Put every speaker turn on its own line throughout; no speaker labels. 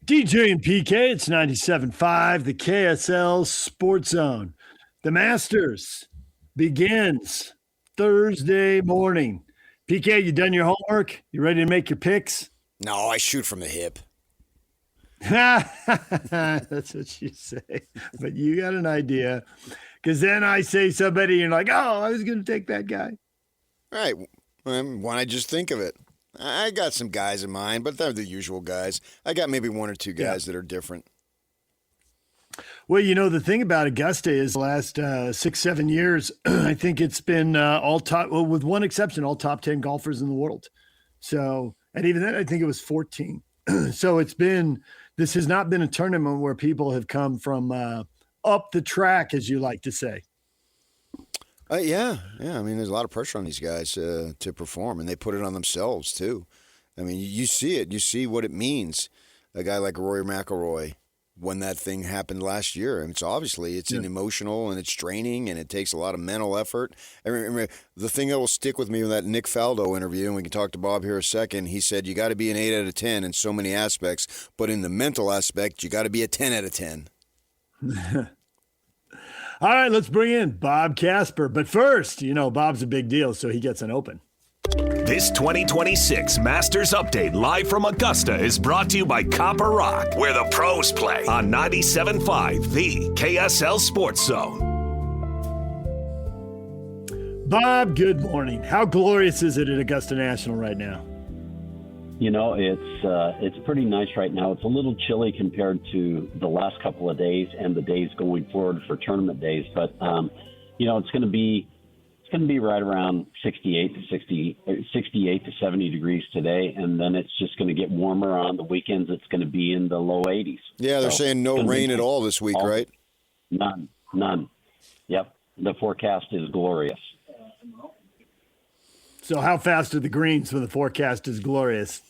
DJ and PK, it's 97.5, the KSL Sports Zone. The Masters begins Thursday morning. PK, you done your homework? You ready to make your picks?
No, I shoot from the hip.
That's what you say. But you got an idea. Because then I say somebody, and you're like, oh, I was going to take that guy.
All right. Why don't I just think of it? I got some guys in mind, but they're the usual guys. I got maybe one or two guys that are different.
Well, you know, the thing about Augusta is the last 6-7 years, I think it's been all top, well, with one exception, all top 10 golfers in the world. So, and even then, I think it was 14. So this has not been a tournament where people have come from up the track, as you like to say.
Yeah. I mean, there's a lot of pressure on these guys to perform, and they put it on themselves too. I mean, you see it. You see what it means. A guy like Rory McIlroy, when that thing happened last year, and it's an emotional and it's draining, and it takes a lot of mental effort. I remember the thing that will stick with me with that Nick Faldo interview, and we can talk to Bob here a second. He said you got to be an 8 out of 10 in so many aspects, but in the mental aspect, you got to be a 10 out of 10.
All right, let's bring in Bob Casper. But first, you know, Bob's a big deal, so he gets an open.
This 2026 Masters Update live from Augusta is brought to you by Copper Rock, where the pros play on 97.5, the KSL Sports Zone.
Bob, good morning. How glorious is it at Augusta National right now?
You know, it's pretty nice right now. It's a little chilly compared to the last couple of days and the days going forward for tournament days. But you know, it's going to be right around 68 to 70 degrees today, and then it's just going to get warmer on the weekends. It's going to be in the low 80s.
Yeah, they're saying no rain at all this week, right?
None. Yep, the forecast is glorious.
So how fast are the greens when the forecast is glorious?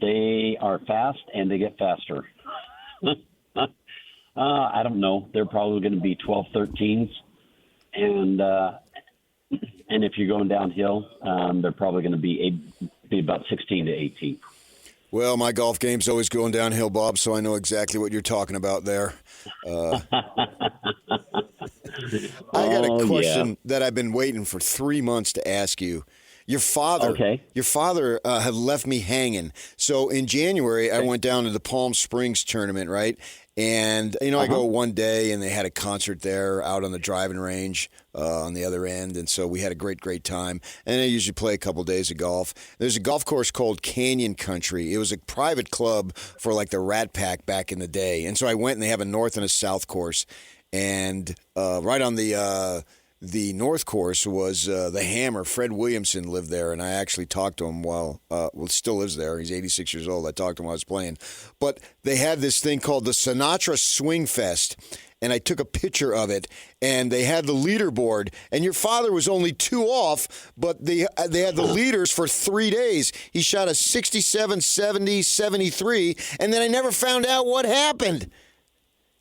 They are fast, and they get faster. I don't know. They're probably going to be 12, 13s. And if you're going downhill, they're probably going to be about 16 to 18.
Well, my golf game's always going downhill, Bob, so I know exactly what you're talking about there. I got a question that I've been waiting for 3 months to ask you. Your father had left me hanging. So in January, I went down to the Palm Springs tournament, right? And, you know, I go one day, and they had a concert there out on the driving range on the other end. And so we had a great time. And I usually play a couple days of golf. There's a golf course called Canyon Country. It was a private club for, like, the Rat Pack back in the day. And so I went, and they have a north and a south course. And right on the north course was the Hammer. Fred Williamson lived there, and I actually talked to him still lives there. He's 86 years old. I talked to him while I was playing. But they had this thing called the Sinatra Swing Fest, and I took a picture of it, and they had the leaderboard, and your father was only 2 off, but they had the leaders for 3 days. He shot a 67, 70, 73, and then I never found out what happened.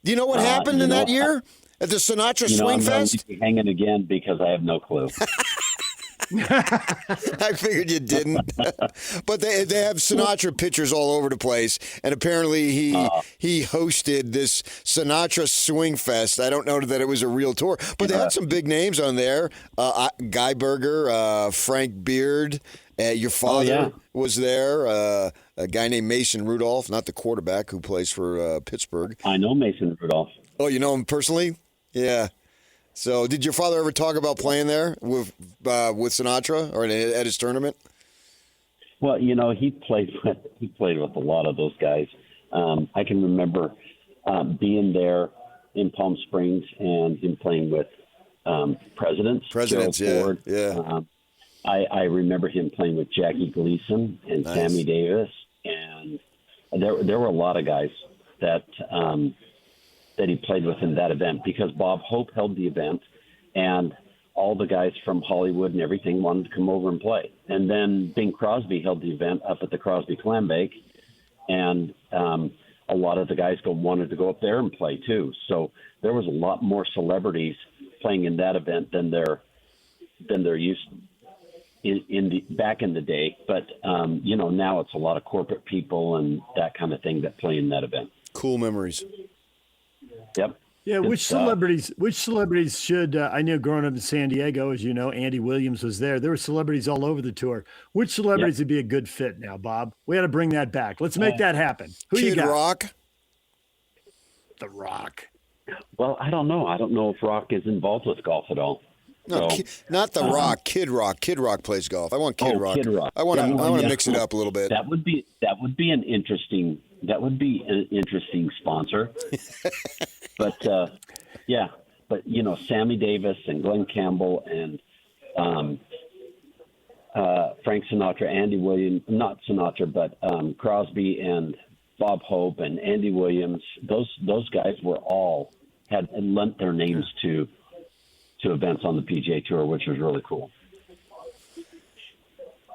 Do you know what happened in that year? At the Sinatra Swing Fest?
I'm hanging again because I have no clue.
I figured you didn't. But they have Sinatra pictures all over the place. And apparently he hosted this Sinatra Swing Fest. I don't know that it was a real tour. But they had some big names on there. Guy Berger, Frank Beard. Your father was there. A guy named Mason Rudolph, not the quarterback who plays for Pittsburgh.
I know Mason Rudolph.
Oh, you know him personally? Yeah. So, did your father ever talk about playing there with Sinatra or at his tournament?
Well, you know, he played with a lot of those guys. I can remember being there in Palm Springs and him playing with presidents.
Ford. Yeah.
I remember him playing with Jackie Gleason and Sammy Davis, and there were a lot of guys that he played with in that event because Bob Hope held the event, and all the guys from Hollywood and everything wanted to come over and play. And then Bing Crosby held the event up at the Crosby Clam Bake, and a lot of the guys wanted to go up there and play too. So there was a lot more celebrities playing in that event than they're used to. back in the day, but now it's a lot of corporate people and that kind of thing that play in that event.
Cool memories.
Yep.
Yeah, which celebrities should I know growing up in San Diego, as you know, Andy Williams was there. There were celebrities all over the tour. Which celebrities would be a good fit now, Bob? We got to bring that back. Let's make that happen. Who
Kid
you got?
Rock.
The Rock.
Well, I don't know. I don't know if Rock is involved with golf at all.
No,
So,
not The Rock. Kid Rock. Kid Rock plays golf. I want Kid Rock.
Kid Rock.
I want to mix it up a little bit.
That would be an interesting sponsor. But Sammy Davis and Glenn Campbell and Frank Sinatra, Andy Williams, not Sinatra, but Crosby and Bob Hope and Andy Williams. Those guys were all had lent their names to events on the PGA Tour, which was really cool.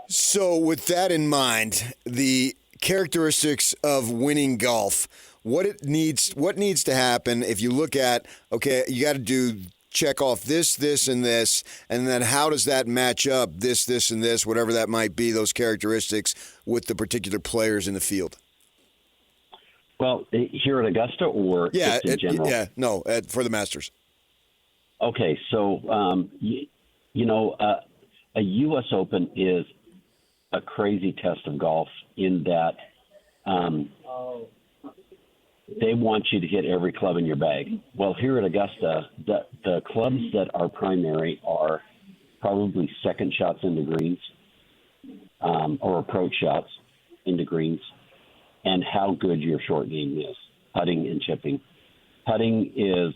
So with that in mind, the characteristics of winning golf, what needs to happen if you look at, okay, you got to check off this, and this, and then how does that match up, this, and this, whatever that might be, those characteristics with the particular players in the field?
Well, here at Augusta or just in general?
For the Masters.
Okay, so a U.S. Open is a crazy test of golf in that they want you to hit every club in your bag. Well, here at Augusta, the clubs that are primary are probably second shots into greens or approach shots into greens, and how good your short game is, putting and chipping. Putting is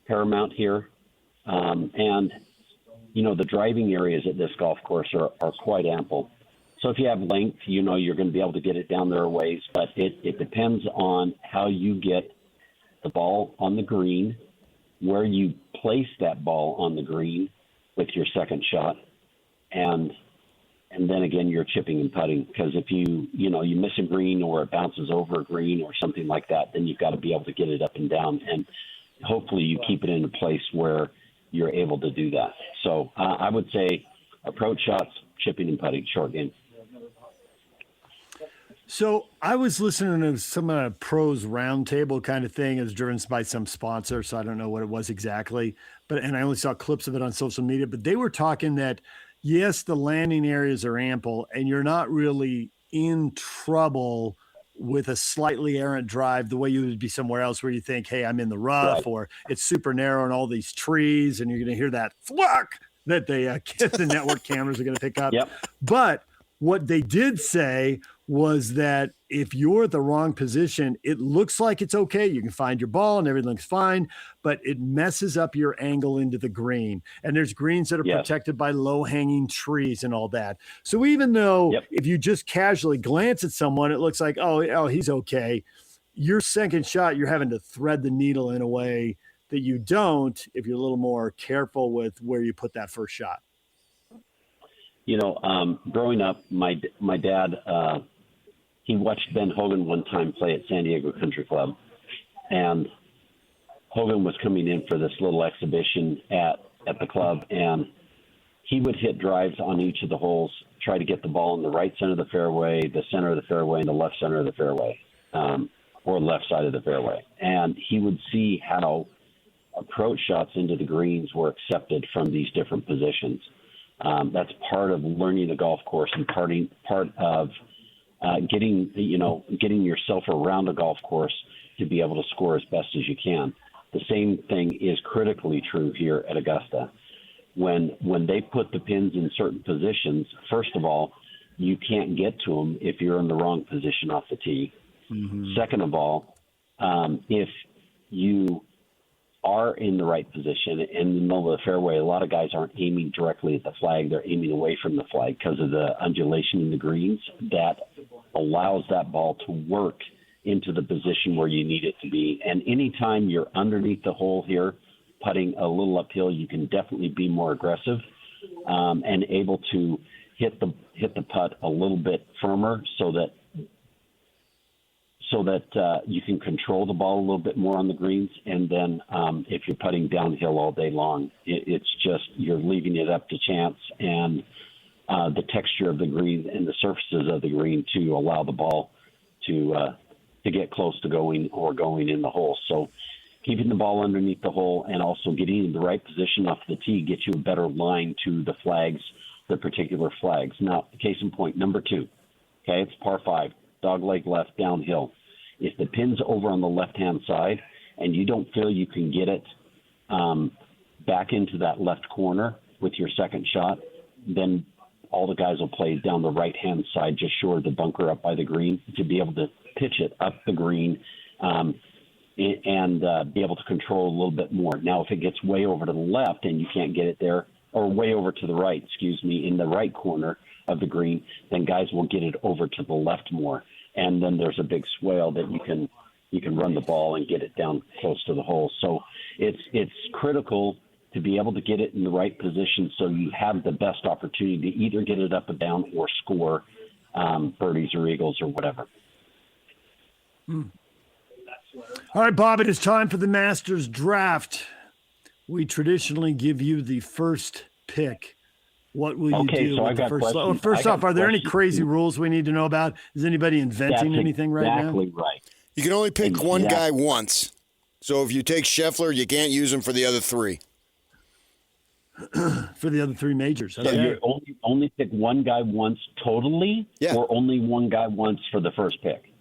paramount here. And the driving areas at this golf course are quite ample. So if you have length, you're going to be able to get it down there a ways, but it depends on how you get the ball on the green, where you place that ball on the green with your second shot, and then again, you're chipping and putting. Because if you miss a green or it bounces over a green or something like that, then you've got to be able to get it up and down. And hopefully you keep it in a place where you're able to do that. So I would say approach shots, chipping and putting, short game.
So I was listening to some pros roundtable kind of thing. It was driven by some sponsor, so I don't know what it was exactly. And I only saw clips of it on social media. But they were talking that, yes, the landing areas are ample, and you're not really in trouble with a slightly errant drive the way you would be somewhere else where you think, hey, I'm in the rough, right, or it's super narrow and all these trees, and you're going to hear that thwack that the network cameras are going to pick up.
Yep.
But what they did say was that if you're at the wrong position, it looks like it's okay. You can find your ball and everything's fine, but it messes up your angle into the green. And there's greens that are protected by low-hanging trees and all that. So even though if you just casually glance at someone, it looks like, oh, he's okay. Your second shot, you're having to thread the needle in a way that you don't if you're a little more careful with where you put that first shot.
Growing up, my dad, he watched Ben Hogan one time play at San Diego Country Club, and Hogan was coming in for this little exhibition at the club, and he would hit drives on each of the holes, try to get the ball in the right center of the fairway, the center of the fairway, and the left center of the fairway, or left side of the fairway. And he would see how approach shots into the greens were accepted from these different positions. That's part of learning the golf course and part of getting yourself around a golf course to be able to score as best as you can. The same thing is critically true here at Augusta. When they put the pins in certain positions, first of all, you can't get to them if you're in the wrong position off the tee. Mm-hmm. Second of all, if you are in the right position in the middle of the fairway, a lot of guys aren't aiming directly at the flag. They're aiming away from the flag because of the undulation in the greens that allows that ball to work into the position where you need it to be. And anytime you're underneath the hole here, putting a little uphill, you can definitely be more aggressive and able to hit the putt a little bit firmer so that you can control the ball a little bit more on the greens. And then if you're putting downhill all day long, it's just you're leaving it up to chance. And the texture of the green and the surfaces of the green to allow the ball to get close to going in the hole. So keeping the ball underneath the hole and also getting in the right position off the tee gets you a better line to the flags, the particular flags. Now, case in point, number 2. Okay, it's par 5, dog leg left, downhill. If the pin's over on the left-hand side and you don't feel you can get it back into that left corner with your second shot, then all the guys will play down the right-hand side, just short of the bunker up by the green, to be able to pitch it up the green and be able to control a little bit more. Now, if it gets way over to the left and you can't get it there, or way over to the right, in the right corner of the green, then guys will get it over to the left more. And then there's a big swale that you can run the ball and get it down close to the hole. So it's critical to be able to get it in the right position so you have the best opportunity to either get it up and down or score birdies or eagles or whatever.
All right, Bob, it is time for the Masters draft. We traditionally give you the first pick. What will you do
so
with the first? Oh, first off, are there any crazy rules we need to know about? Is anybody inventing anything right now?
Exactly right.
You can only pick one guy once. So if you take Scheffler, you can't use him for the other 3.
For the other 3 majors.
So you only pick one guy once totally, or only one guy once for the first pick?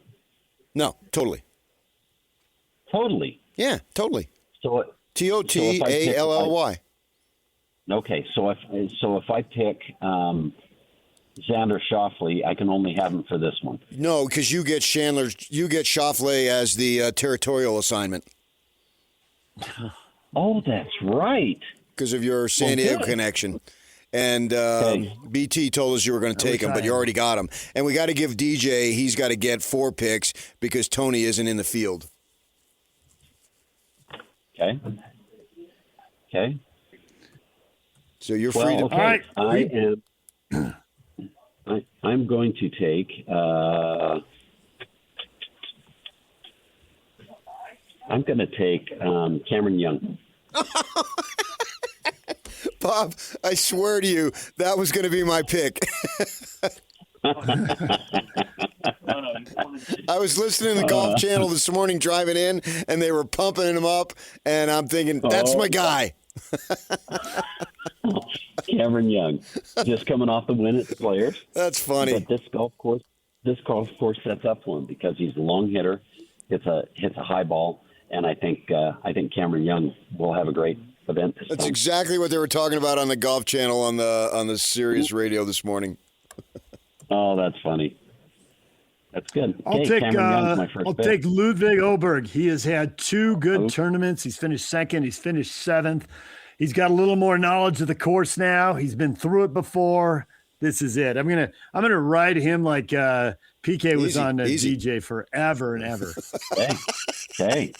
No, totally.
Totally?
Yeah, totally.
So
Totally.
Okay, so if I pick Xander Schauffele, I can only have him for this one.
No, because you get Schauffele as the territorial assignment.
Oh, that's right.
Because of your San Diego connection. And BT told us you were going to take him, but you already got him. And we got to give DJ, he's got to get 4 picks because Tony isn't in the field.
Okay.
So you're free to
pick. All right. I'm going to take Cameron Young.
Bob, I swear to you, that was going to be my pick. I was listening to the Golf Channel this morning driving in, and they were pumping him up, and I'm thinking, that's my guy.
Cameron Young, just coming off the win at the Players.
That's funny.
But this golf course sets up for him because he's a long hitter, hits a high ball, and I think Cameron Young will have a great event this
That's
time.
exactly what they were talking about on the Golf Channel on the Sirius radio this morning.
Oh, that's funny. That's good.
I'll take Ludwig Oberg. He has had 2 good tournaments. He's finished 2nd. He's finished 7th. He's got a little more knowledge of the course now. He's been through it before. This is it. I'm gonna ride him like PK was on DJ forever and ever.
Okay.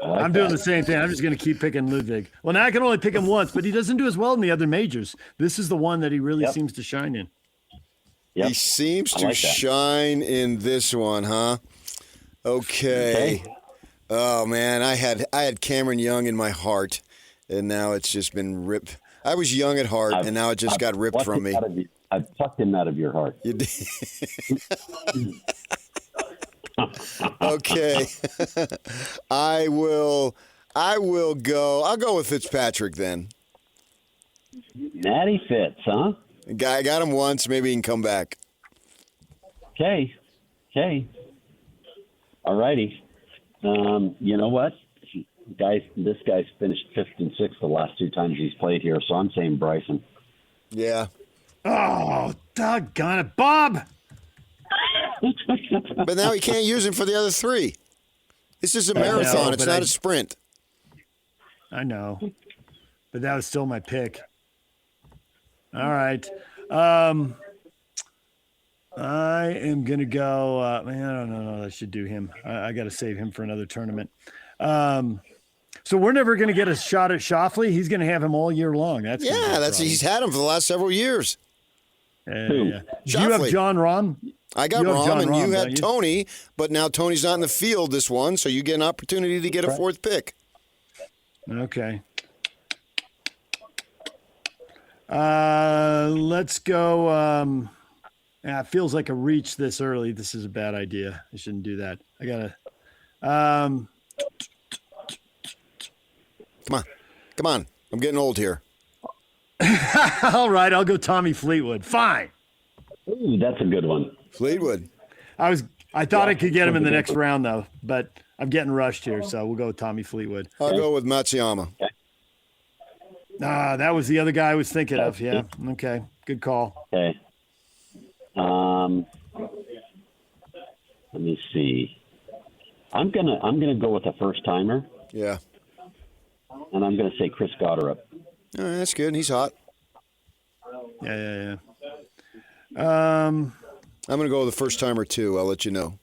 I'm doing the same thing. I'm just going to keep picking Ludwig. Well, now I can only pick him once, but he doesn't do as well in the other majors. This is the one that he really seems to shine in.
Yep. He seems to shine in this one, huh? Okay. Oh man, I had Cameron Young in my heart, and now it's just been ripped. I was young at heart, and now it just got ripped from me.
I've plucked him out of your heart.
You did. Okay. I'll go with Fitzpatrick then.
Natty Fitz, huh?
I got him once, maybe he can come back.
Okay. All righty. You know what? This guy's finished 5th and 6th the last 2 times he's played here, so I'm saying Bryson.
Yeah.
Oh, doggone it, Bob!
But now he can't use him for the other 3. This is a marathon. It's not a sprint.
I know. But that was still my pick. All right. I am going to go. I don't know. I should do him. I got to save him for another tournament. So we're never going to get a shot at Schauffele. He's going to have him all year long.
He's had him for the last several years.
Yeah. Do you have John Rahm?
I got Rahm, and you have Tony, but now Tony's not in the field this one, so you get an opportunity to get a 4th pick.
Okay. Let's go. It feels like a reach this early. This is a bad idea. I shouldn't do that. I gotta.
Come on. I'm getting old here.
All right, I'll go Tommy Fleetwood. Fine.
Ooh, that's a good one.
Fleetwood.
I thought I could get him in the next round though, but I'm getting rushed here, so we'll go with Tommy Fleetwood.
I'll go with Matsuyama.
That was the other guy I was thinking of. Yeah. Okay. Good call.
Okay. Let me see. I'm gonna go with a first timer.
Yeah.
And I'm gonna say Chris Gotterup.
All right, that's good. He's hot.
Yeah.
I'm gonna go with the first timer too. I'll let you know.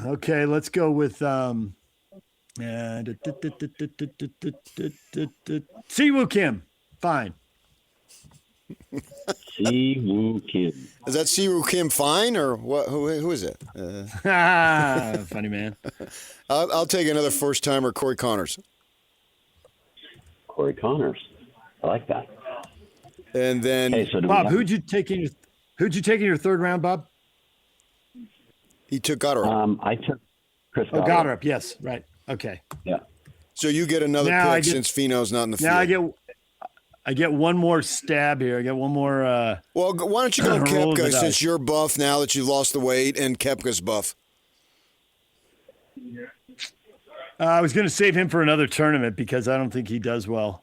Okay, let's go with Siwoo Kim. Fine.
Siwoo Kim.
Is that Siwoo Kim fine or what? Who is it?
Funny man.
I'll take another first timer, Corey Connors.
Corey Connors. I like that.
And then
Bob, who'd you take in your third round, Bob?
He took Gotterup.
I took Chris Gotterup.
Gotterup, yes, right. Okay.
Yeah.
So you get another pick since Fino's not in the field.
Now I get one more stab here. I get one more.
Well, why don't you go Koepka since you're buff now that you lost the weight and Koepka's buff?
I was going to save him for another tournament because I don't think he does well.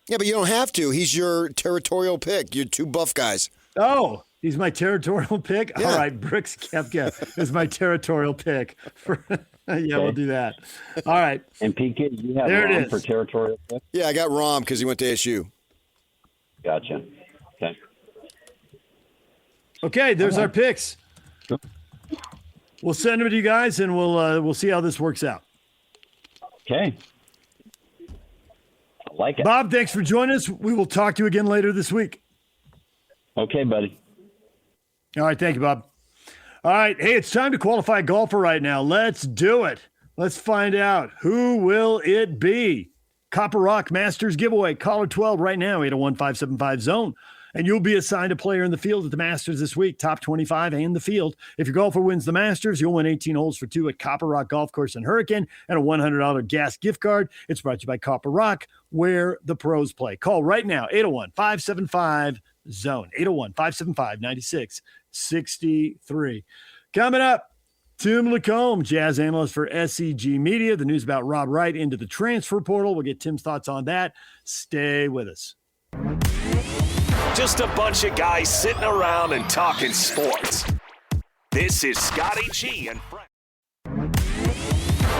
Yeah, but you don't have to. He's your territorial pick. You're two buff guys.
Oh, he's my territorial pick?
Yeah.
All right, Brooks Koepka is my territorial pick. We'll do that. All right.
And PK, you have Rom for territorial pick?
Yeah, I got Rom because he went to SU.
Gotcha. Okay.
Okay, there's our picks. We'll send them to you guys, and we'll see how this works out.
Okay. I like it.
Bob, thanks for joining us. We will talk to you again later this week.
Okay, buddy.
All right, thank you, Bob. All right, hey, it's time to qualify a golfer right now. Let's do it. Let's find out. Who will it be? Copper Rock Masters giveaway. Caller 12 right now, 801-575-ZONE. And you'll be assigned a player in the field at the Masters this week, top 25 and the field. If your golfer wins the Masters, you'll win 18 holes for two at Copper Rock Golf Course in Hurricane and a $100 gas gift card. It's brought to you by Copper Rock, where the pros play. Call right now, 801-575-ZONE, 801-575-9663. Coming up, Tim LaComb, jazz analyst for SEG Media. The news about Rob Wright into the transfer portal. We'll get Tim's thoughts on that. Stay with us.
Just a bunch of guys sitting around and talking sports. This is Scotty G and Friends.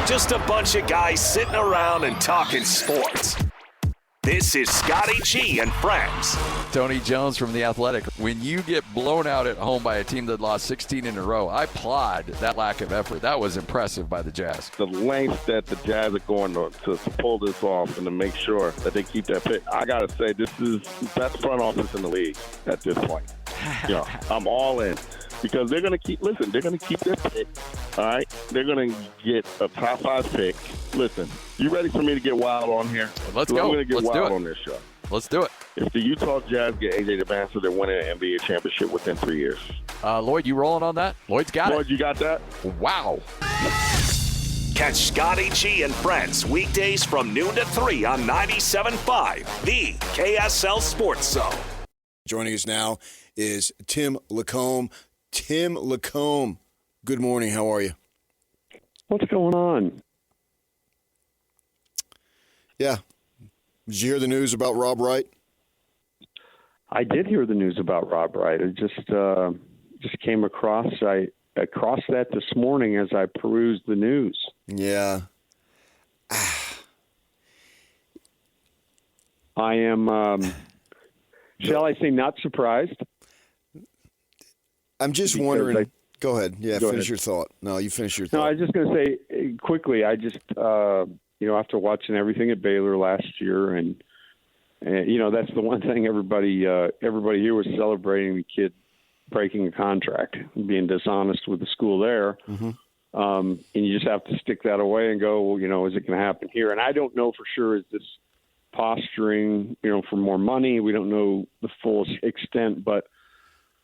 Just a bunch of guys sitting around and talking sports. This is Scotty G and Friends.
Tony Jones from The Athletic. When you get blown out at home by a team that lost 16 in a row, I applaud that lack of effort. That was impressive by the Jazz.
The lengths that the Jazz are going to pull this off and to make sure that they keep that pick. I got to say, this is the best front office in the league at this point. I'm all in. Because they're going to keep their pick, all right? They're going to get a top 5 pick. Listen, you ready for me to get wild on here?
Let's go.
I'm going to get wild on this show.
Let's do it.
If the Utah Jazz get A.J. DeVancer, they're winning an NBA championship within 3 years.
Lloyd, you rolling on that? Lloyd's got it.
Lloyd, you got that?
Wow.
Catch Scotty G and Friends weekdays from noon to 3 on 97.5, the KSL Sports Zone.
Joining us now is Tim LaComb. Tim LaComb, good morning. How are you?
What's going on?
Yeah. Did you hear the news about Rob Wright?
I did hear the news about Rob Wright. It just came across. I crossed that this morning as I perused the news.
Yeah.
I am, shall I say, not surprised.
I'm just wondering. Go ahead. Yeah, finish your thought. No, you finish your thought.
No, I was just going to say quickly. I just, after watching everything at Baylor last year, and that's the one thing everybody here was celebrating the kid breaking a contract, being dishonest with the school there.
Mm-hmm.
And you just have to stick that away and go, well, is it going to happen here? And I don't know for sure, is this posturing, for more money? We don't know the full extent, but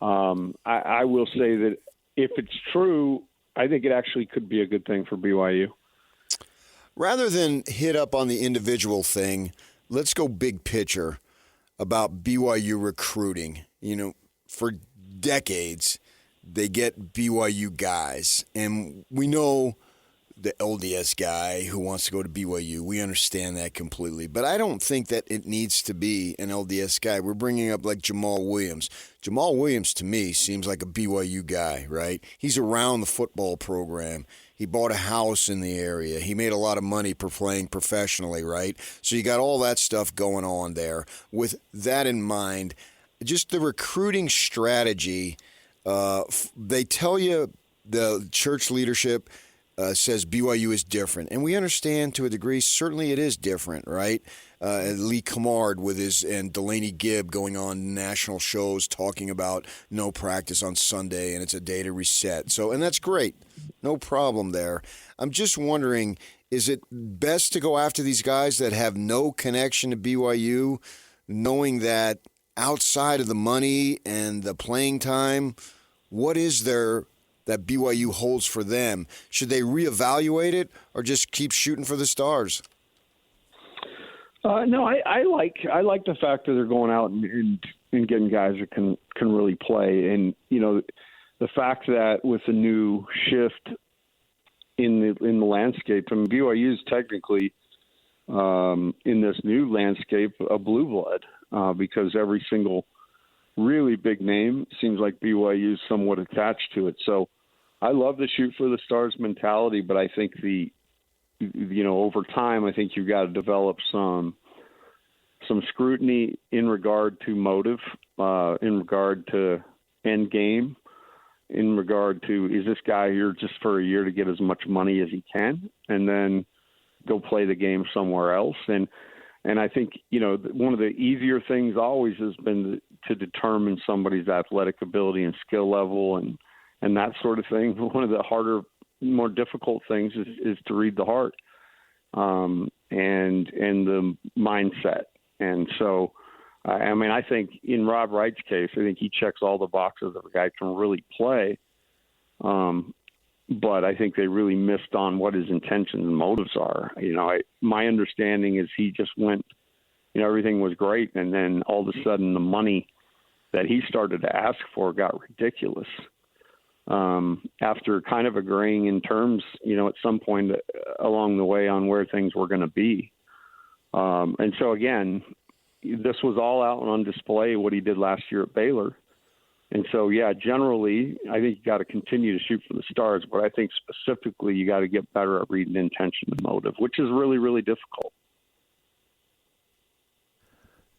I will say that if it's true, I think it actually could be a good thing for BYU.
Rather than hit up on the individual thing, let's go big picture about BYU recruiting. For decades, they get BYU guys, and we know the LDS guy who wants to go to BYU. We understand that completely, but I don't think that it needs to be an LDS guy. We're bringing up like Jamal Williams. Jamal Williams, to me, seems like a BYU guy, right? He's around the football program. He bought a house in the area. He made a lot of money for playing professionally, right? So you got all that stuff going on there. With that in mind, just the recruiting strategy, they tell you, the church leadership says BYU is different. And we understand to a degree, certainly it is different, right? LaComb and Delaney Gibb going on national shows talking about no practice on Sunday and it's a day to reset. So, and that's great. No problem there. I'm just wondering, is it best to go after these guys that have no connection to BYU, knowing that outside of the money and the playing time, what is there that BYU holds for them? Should they reevaluate it or just keep shooting for the stars?
No, I like the fact that they're going out and getting guys that can really play. And, the fact that with the new shift in the landscape, BYU is technically in this new landscape a blue blood because every single really big name seems like BYU is somewhat attached to it. So I love the shoot for the stars mentality, but I think over time, I think you've got to develop some scrutiny in regard to motive, in regard to end game, in regard to, is this guy here just for a year to get as much money as he can and then go play the game somewhere else? And I think, one of the easier things always has been to determine somebody's athletic ability and skill level and that sort of thing. One of the harder, more difficult things is to read the heart and the mindset. And so, I think in Rob Wright's case, I think he checks all the boxes of a guy can really play. But I think they really missed on what his intentions and motives are. My understanding is he just went, everything was great. And then all of a sudden the money that he started to ask for got ridiculous. After kind of agreeing in terms, at some point along the way on where things were going to be. And so, again, this was all out on display, what he did last year at Baylor. And so, yeah, generally, I think you got to continue to shoot for the stars, but I think specifically you got to get better at reading intention and motive, which is really, really difficult.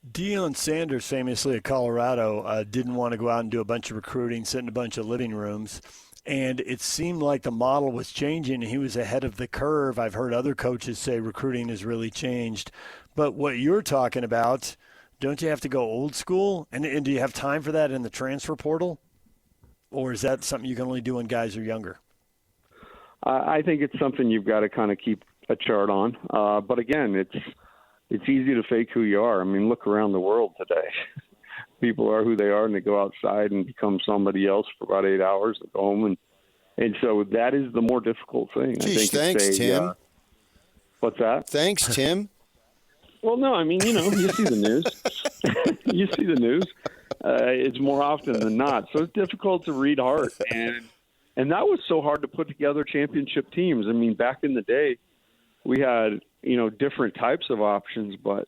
Deion Sanders, famously at Colorado, didn't want to go out and do a bunch of recruiting, sit in a bunch of living rooms. And it seemed like the model was changing, and he was ahead of the curve. I've heard other coaches say recruiting has really changed. But what you're talking about, don't you have to go old school? And do you have time for that in the transfer portal? Or is that something you can only do when guys are younger?
I think it's something you've got to kind of keep a chart on. But, again, it's easy to fake who you are. Look around the world today. People are who they are, and they go outside and become somebody else for about 8 hours and go home. And so that is the more difficult thing.
Geez,
I think
thanks, Tim.
What's that?
Thanks, Tim.
Well, no, you see the news. You see the news. It's more often than not. So it's difficult to read heart. And that was so hard to put together championship teams. Back in the day, we had, different types of options, but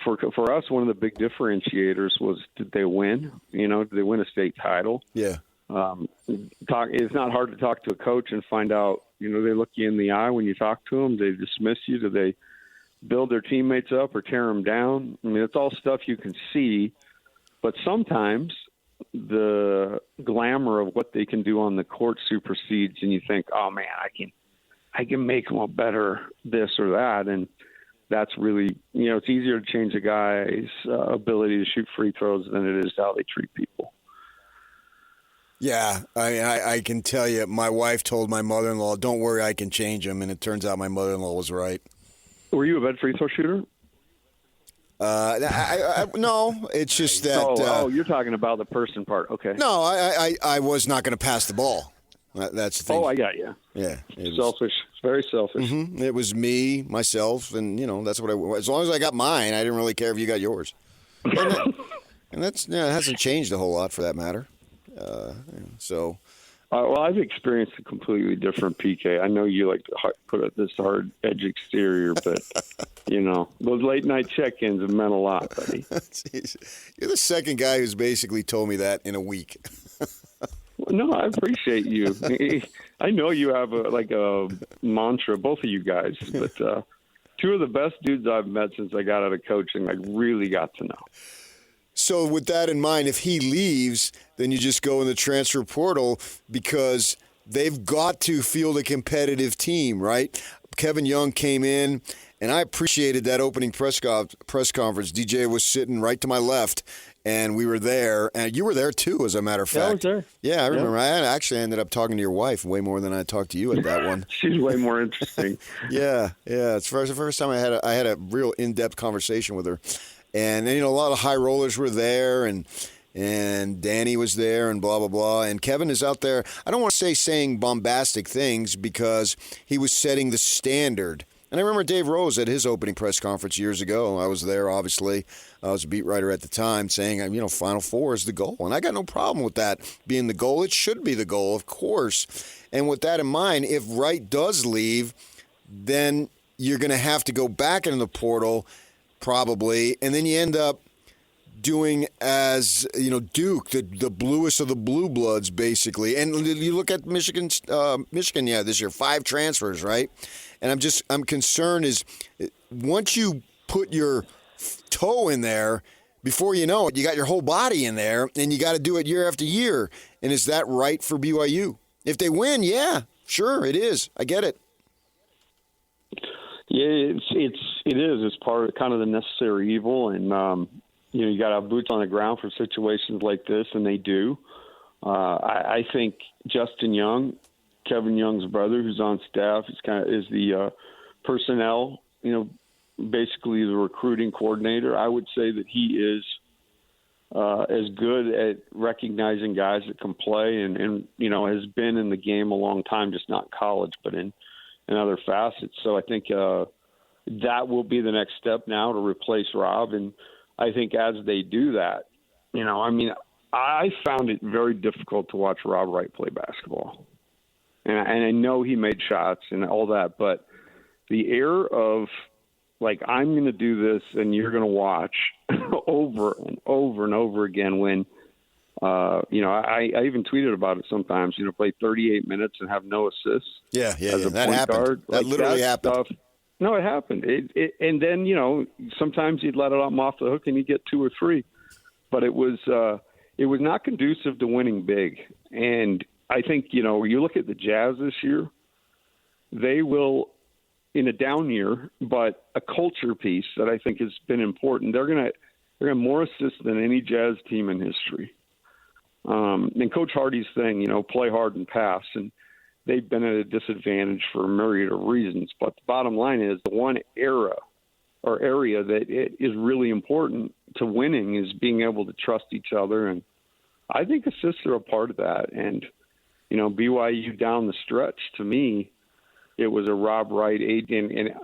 for us, one of the big differentiators was, did they win? Did they win a state title?
Yeah.
It's not hard to talk to a coach and find out, they look you in the eye when you talk to them. They dismiss you. Do they build their teammates up or tear them down? It's all stuff you can see, but sometimes the glamour of what they can do on the court supersedes, and you think, oh man, I can make them a better this or that. And that's really, it's easier to change a guy's ability to shoot free throws than it is how they treat people.
Yeah, I can tell you, my wife told my mother-in-law, "Don't worry, I can change him," and it turns out my mother-in-law was right.
Were you a bad free throw shooter?
No, it's just that.
You're talking about the person part. Okay.
No, I was not going to pass the ball. That's the thing.
Oh, I got you.
Yeah.
Selfish. Very selfish.
Mm-hmm. It was me, myself, and that's what I. As long as I got mine, I didn't really care if you got yours. And it hasn't changed a whole lot for that matter. So.
Well, I've experienced a completely different PK. I know you like to put this hard edge exterior, but those late night check-ins have meant a lot, buddy.
Jeez. You're the second guy who's basically told me that in a week.
No, I appreciate you. I know you have a mantra, both of you guys, but two of the best dudes I've met since I got out of coaching, I really got to know.
So with that in mind, if he leaves, then you just go in the transfer portal because they've got to field a competitive team, right? Kevin Young came in, and I appreciated that opening press conference. DJ was sitting right to my left, and we were there. And you were there, too, as a matter of fact.
Yeah, I was there.
Yeah, I remember. Yeah. I actually ended up talking to your wife way more than I talked to you at that one.
She's way more interesting.
Yeah. It's the first time I had a real in-depth conversation with her. And a lot of high rollers were there, and Danny was there, and blah, blah, blah. And Kevin is out there. I don't want to say saying bombastic things because he was setting the standard. And I remember Dave Rose at his opening press conference years ago. I was there, obviously. I was a beat writer at the time, saying, Final Four is the goal. And I got no problem with that being the goal. It should be the goal, of course. And with that in mind, if Wright does leave, then you're going to have to go back into the portal probably, and then you end up doing as Duke, the bluest of the blue bloods, basically. And you look at Michigan, this year 5 transfers, right? And I'm concerned is once you put your toe in there, before you know it, you got your whole body in there, and you got to do it year after year. And is that right for BYU? If they win, yeah, sure, it is. I get it.
Yeah, it is. It's part of kind of the necessary evil, and you got to have boots on the ground for situations like this, and they do. I think Justin Young, Kevin Young's brother, who's on staff, is the personnel, basically the recruiting coordinator. I would say that he is as good at recognizing guys that can play, and has been in the game a long time, just not college, but in other facets. So I think that will be the next step now to replace Rob. And I think as they do that, I found it very difficult to watch Rob Wright play basketball. And I know he made shots and all that, but the air of I'm going to do this and you're going to watch over and over and over again when, I even tweeted about it sometimes, play 38 minutes and have no assists.
Yeah, that happened.
Guard.
That literally happened.
Stuff. No, it happened. And then, sometimes you'd let it off the hook and you get 2 or 3. But it was not conducive to winning big. And I think, you look at the Jazz this year, they will, in a down year, but a culture piece that I think has been important. They're going to have more assists than any Jazz team in history. And Coach Hardy's thing, play hard and pass. And they've been at a disadvantage for a myriad of reasons. But the bottom line is the one area that is really important to winning is being able to trust each other. And I think assists are a part of that. And, BYU down the stretch, to me, it was a Rob Wright, and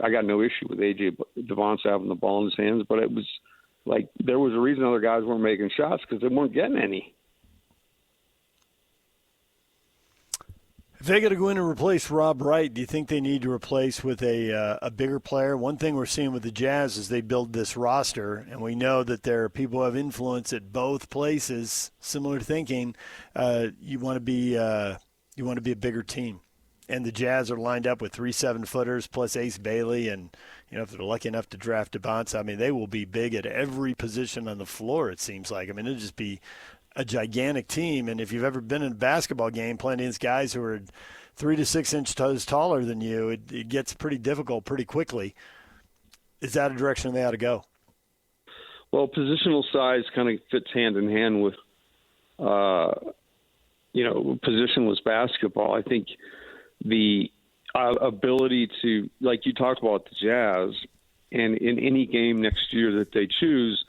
I got no issue with A.J. Devontae having the ball in his hands, but it was there was a reason other guys weren't making shots because they weren't getting any.
If they got to go in and replace Rob Wright, do you think they need to replace with a bigger player? One thing we're seeing with the Jazz is they build this roster, and we know that there are people who have influence at both places. Similar thinking, you want to be a bigger team, and the Jazz are lined up with 3 7-footers plus Ace Bailey, and if they're lucky enough to draft Devontae, they will be big at every position on the floor. It seems like. It'll just be a gigantic team, and if you've ever been in a basketball game playing against guys who are 3 to 6 inches taller than you, it gets pretty difficult pretty quickly. Is that a direction they ought to go?
Well, positional size kind of fits hand in hand with positionless basketball. I think the ability to, like you talked about the Jazz, and in any game next year that they choose,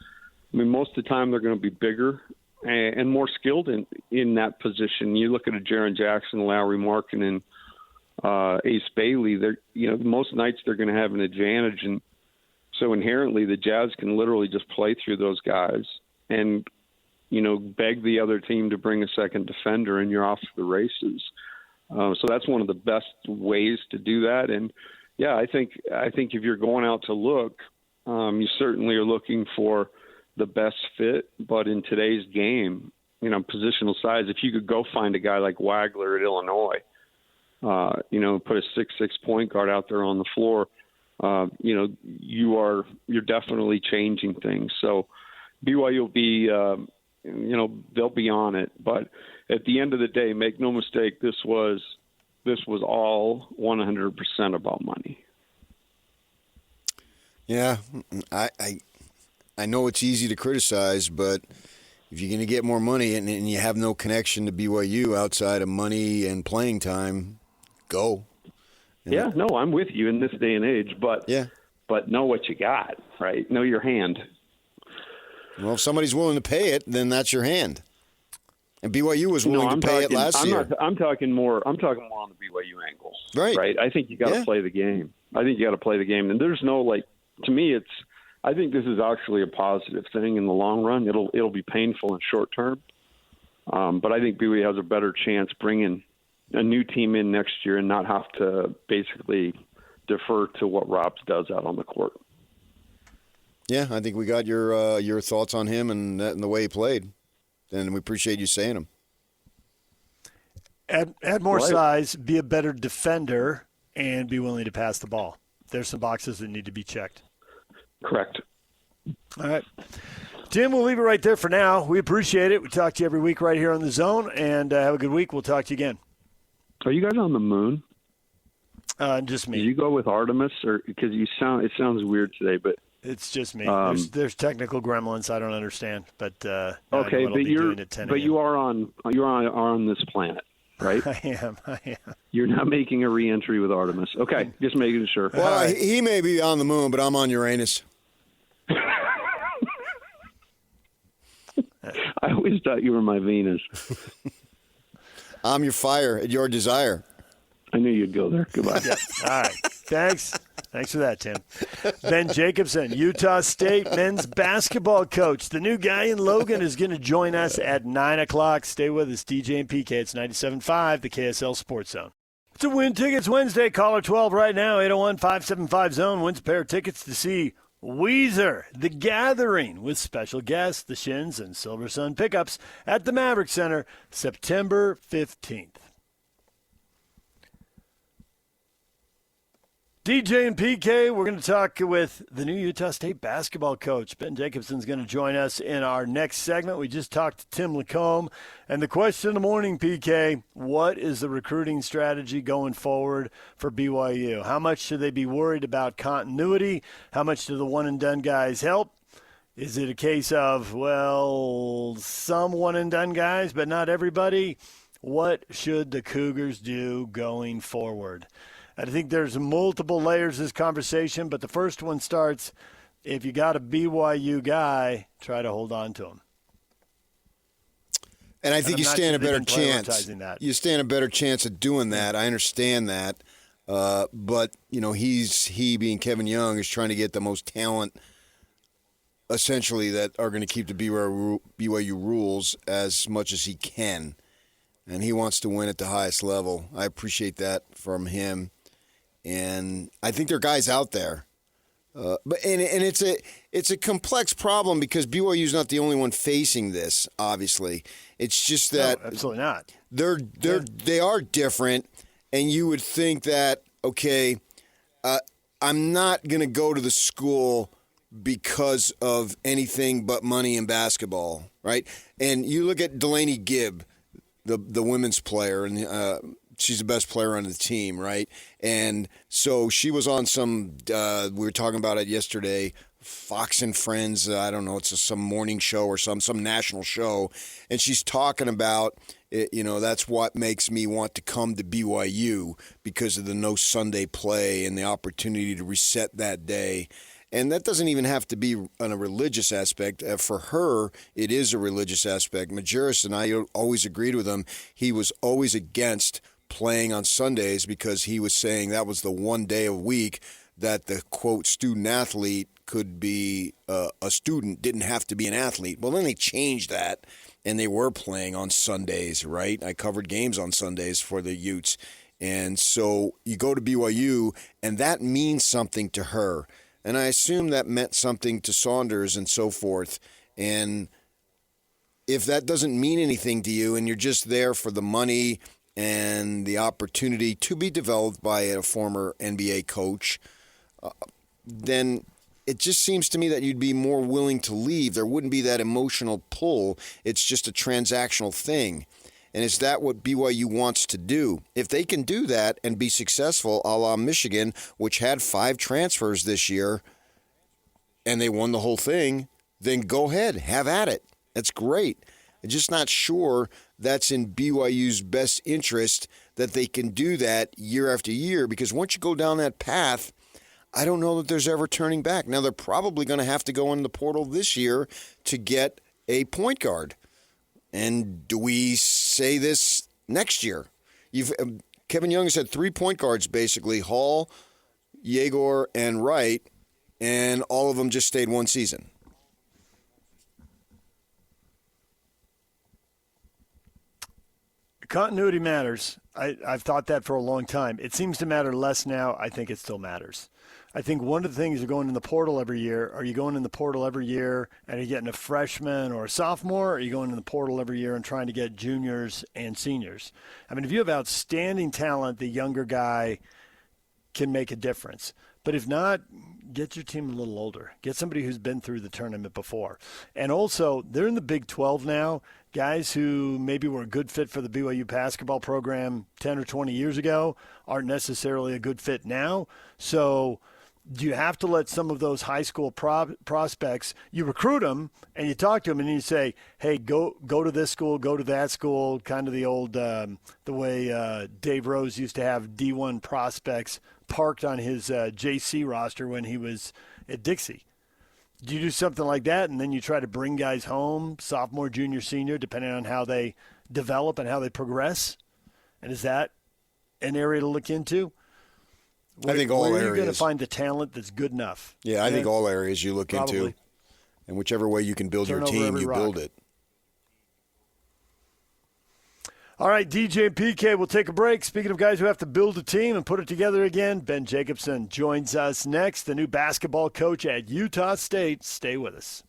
I mean, most of the time they're going to be bigger and more skilled in that position. You look at a Jaren Jackson, Lowry Markkanen, Ace Bailey. They're, most nights they're going to have an advantage, and so inherently the Jazz can literally just play through those guys and beg the other team to bring a second defender, and you're off to the races. So that's one of the best ways to do that. And yeah, I think if you're going out to look, you certainly are looking for the best fit. But in today's game, positional size, if you could go find a guy like Wagler at Illinois, put a 6'6" point guard out there on the floor, you're definitely changing things. So BYU will be, they'll be on it. But at the end of the day, make no mistake, this was all 100% about money.
Yeah, I know it's easy to criticize, but if you're going to get more money and you have no connection to BYU outside of money and playing time, go.
Yeah, no, I'm with you in this day and age, but know what you got, right? Know your hand.
Well, if somebody's willing to pay it, then that's your hand. And BYU was willing to pay it last year.
I'm talking more on the BYU angle. Right. I think you got to play the game. And there's no, to me, I think this is actually a positive thing in the long run. It'll be painful in short term. But I think BYU has a better chance bringing a new team in next year and not have to basically defer to what Robs does out on the court.
Yeah, I think we got your thoughts on him and the way he played, and we appreciate you saying them.
Add more size, be a better defender, and be willing to pass the ball. There's some boxes that need to be checked.
Correct.
All right. Tim, we'll leave it right there for now. We appreciate it. We talk to you every week right here on The Zone, and have a good week. We'll talk to you again.
Are you guys on the moon?
Just me.
Did you go with Artemis, or because it sounds weird today, but
it's just me. There's technical gremlins I don't understand, but
okay. But you are on this planet, right?
I am.
You're not making a re-entry with Artemis. Okay, just making sure.
Well, he may be on the moon, but I'm on Uranus.
I always thought you were my Venus.
I'm your fire at your desire.
I knew you'd go there. Goodbye.
Yeah. All right. Thanks for that, Tim. Ben Jacobson, Utah State men's basketball coach. The new guy in Logan is going to join us at 9 o'clock. Stay with us, DJ and PK. It's 97.5, the KSL Sports Zone. It's a Win Tickets Wednesday. Caller 12 right now, 801-575-ZONE. Wins a pair of tickets to see Weezer, The Gathering, with special guests, the Shins and Silver Sun Pickups at the Maverick Center, September 15th. DJ and PK, we're going to talk with the new Utah State basketball coach. Ben Jacobson's going to join us in our next segment. We just talked to Tim LaComb. And the question of the morning, PK, what is the recruiting strategy going forward for BYU? How much should they be worried about continuity? How much do the one-and-done guys help? Is it a case of, well, some one-and-done guys, but not everybody? What should the Cougars do going forward? I think there's multiple layers to this conversation, but the first one starts, if you got a BYU guy, try to hold on to him.
And I think you stand a better chance. You stand a better chance of doing that. I understand that. But, he being Kevin Young is trying to get the most talent, essentially, that are going to keep the BYU rules as much as he can. And he wants to win at the highest level. I appreciate that from him. And I think there are guys out there, but it's a complex problem because BYU is not the only one facing this. Obviously, it's just that
no, absolutely not.
They are different, and you would think that I'm not going to go to the school because of anything but money in basketball, right? And you look at Delaney Gibb, the women's player, and she's the best player on the team, right? And so she was on some, we were talking about it yesterday, Fox and Friends, I don't know, it's some morning show or some national show, and she's talking about, that's what makes me want to come to BYU because of the no Sunday play and the opportunity to reset that day. And that doesn't even have to be on a religious aspect. For her, it is a religious aspect. Majerus and I always agreed with him. He was always against playing on Sundays because he was saying that was the one day a week that the, quote, student athlete could be a student, didn't have to be an athlete. Well, then they changed that, and they were playing on Sundays, right? I covered games on Sundays for the Utes. And so you go to BYU, and that means something to her. And I assume that meant something to Saunders and so forth. And if that doesn't mean anything to you and you're just there for the money and the opportunity to be developed by a former NBA coach, then it just seems to me that you'd be more willing to leave. There wouldn't be that emotional pull. It's just a transactional thing. And is that what BYU wants to do? If they can do that and be successful, a la Michigan, which had 5 transfers this year, and they won the whole thing, then go ahead, have at it. That's great. I'm just not sure that's in BYU's best interest that they can do that year after year, because once you go down that path, I don't know that there's ever turning back. Now, they're probably going to have to go in the portal this year to get a point guard. And do we say this next year? Kevin Young has had 3 point guards, basically, Hall, Yegor, and Wright, and all of them just stayed one season.
Continuity matters. I've thought that for a long time. It seems to matter less now. I think it still matters. I think one of the things you're going in the portal every year, are you going in the portal every year and are you getting a freshman or a sophomore, or are you going in the portal every year and trying to get juniors and seniors? I mean, if you have outstanding talent, the younger guy can make a difference. But if not, get your team a little older. Get somebody who's been through the tournament before. And also, they're in the Big 12 now. Guys who maybe were a good fit for the BYU basketball program 10 or 20 years ago aren't necessarily a good fit now. So do you have to let some of those high school prospects, you recruit them and you talk to them and you say, hey, go to this school, go to that school, kind of the old, the way Dave Rose used to have D1 prospects parked on his JC roster when he was at Dixie. Do you do something like that and then you try to bring guys home, sophomore, junior, senior, depending on how they develop and how they progress? And is that an area to look into?
I think all areas.
Where are you going to find the talent that's good enough?
Yeah, I think all areas you look into. And whichever way you can build your team, you build it.
All right, DJ and PK, we'll take a break. Speaking of guys who have to build a team and put it together again, Ben Jacobson joins us next, the new basketball coach at Utah State. Stay with us.